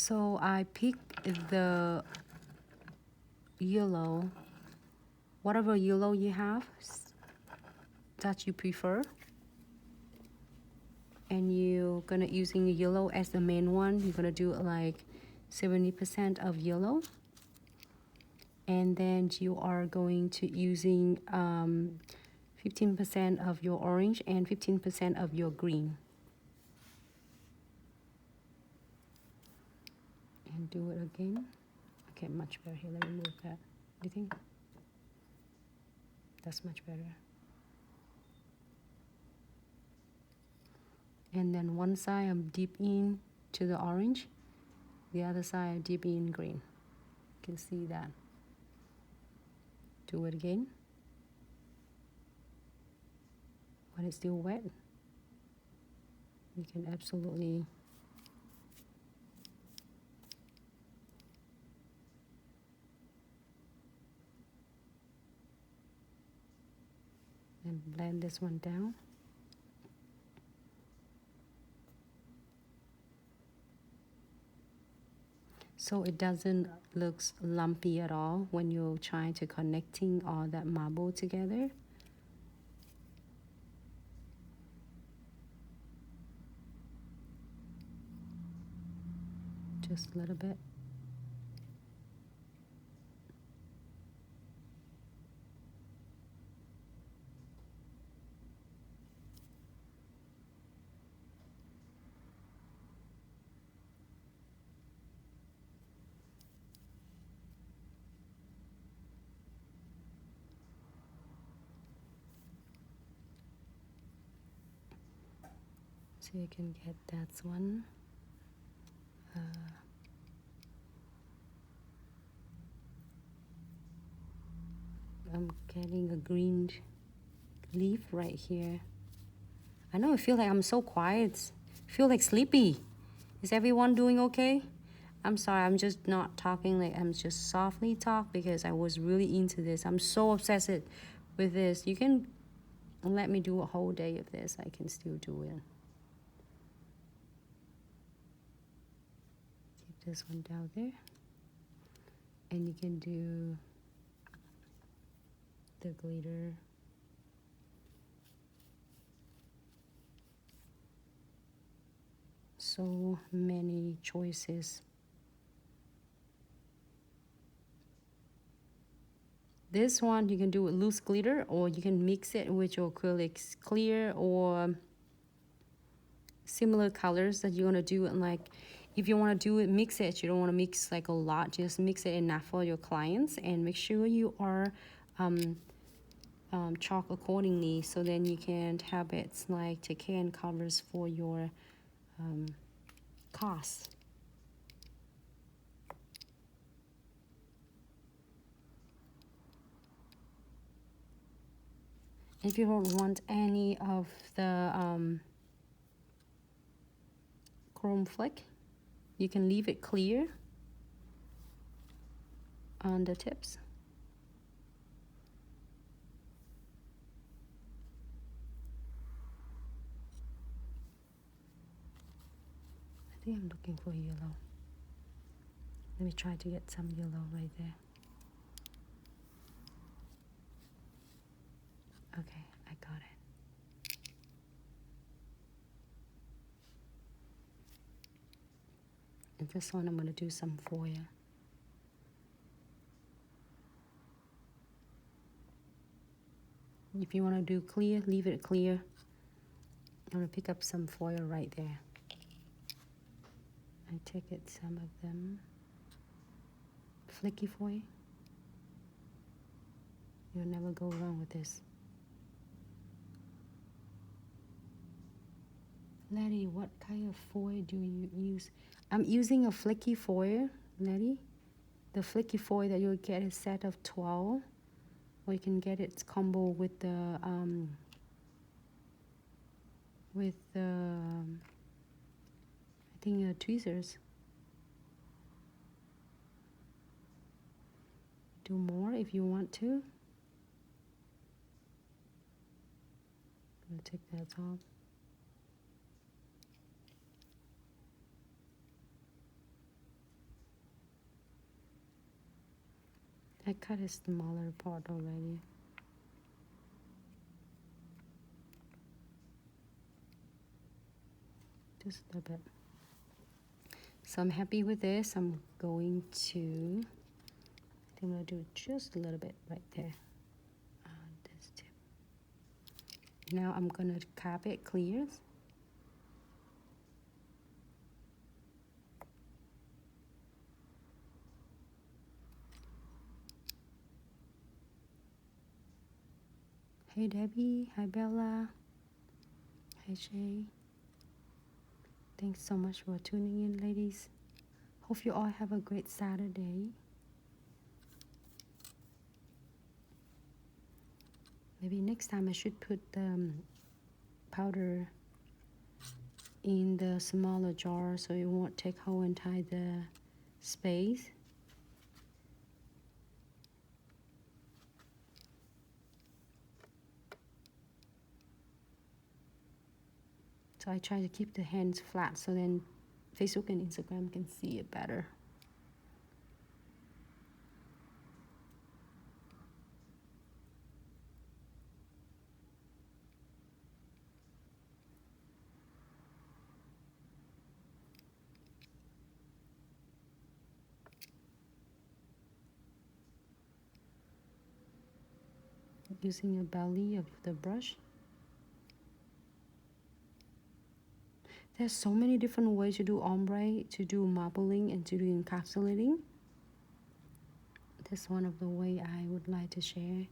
So I picked the yellow, whatever yellow you have that you prefer, and you're gonna using yellow as the main one. You're gonna do like 70% of yellow, and then you are going to using 15% of your orange and 15% of your green, and do it again. Okay, much better. Here, let me move that. Do you think that's much better? And then one side I'm deep in to the orange, the other side I'm deep in green. You can see that. Do it again. When it's still wet, you can absolutely and blend this one down. So it doesn't look lumpy at all when you're trying to connecting all that marble together. Just a little bit. So you can get that one. I'm getting a green leaf right here. I know I feel like I'm so quiet. I feel like sleepy. Is everyone doing okay? I'm sorry, I'm just not talking, like I'm just softly talk because I was really into this. I'm so obsessed with this. You can let me do a whole day of this. I can still do it. Keep this one down there. And you can do the glitter. So many choices. This one you can do with loose glitter, or you can mix it with your acrylics clear or similar colors that you want to do. And like if you want to do it, mix it. You don't want to mix like a lot, just mix it enough for your clients, and make sure you are chalk accordingly, so then you can have it like take care and covers for your costs. If you don't want any of the chrome flick, you can leave it clear on the tips. I think I'm looking for yellow. Let me try to get some yellow right there. Okay, I got it. And this one I'm going to do some foil. If you want to do clear, leave it clear. I'm going to pick up some foil right there. I take it some of them. Flicky foil. You'll never go wrong with this. Letty, what kind of foil do you use? I'm using a flicky foil, Letty. The flicky foil that you'll get a set of 12, or you can get it combo with the I think tweezers. Do more if you want to. I'm gonna take that off. I cut a smaller part already. Just a little bit. So I'm happy with this. I'm going to, I think I'm gonna do just a little bit right there. This tip. Now I'm gonna cap it clear. Hey Debbie, hi Bella, hi Shay. Thanks so much for tuning in, ladies. Hope you all have a great Saturday. Maybe next time I should put the powder in the smaller jar so it won't take whole entire space. So I try to keep the hands flat so then Facebook and Instagram can see it better. Using the belly of the brush. There's so many different ways to do ombre, to do marbling, and to do encapsulating. That's one of the way I would like to share.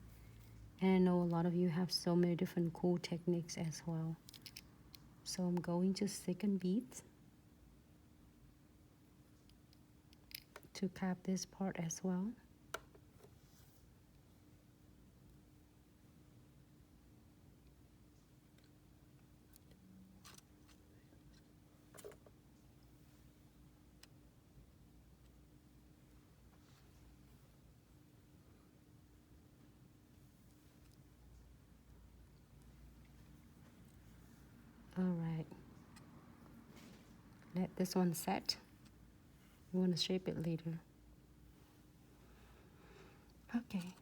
And I know a lot of you have so many different cool techniques as well. So I'm going to second beat to cap this part as well. All right. Let this one set. We want to shape it later. Okay.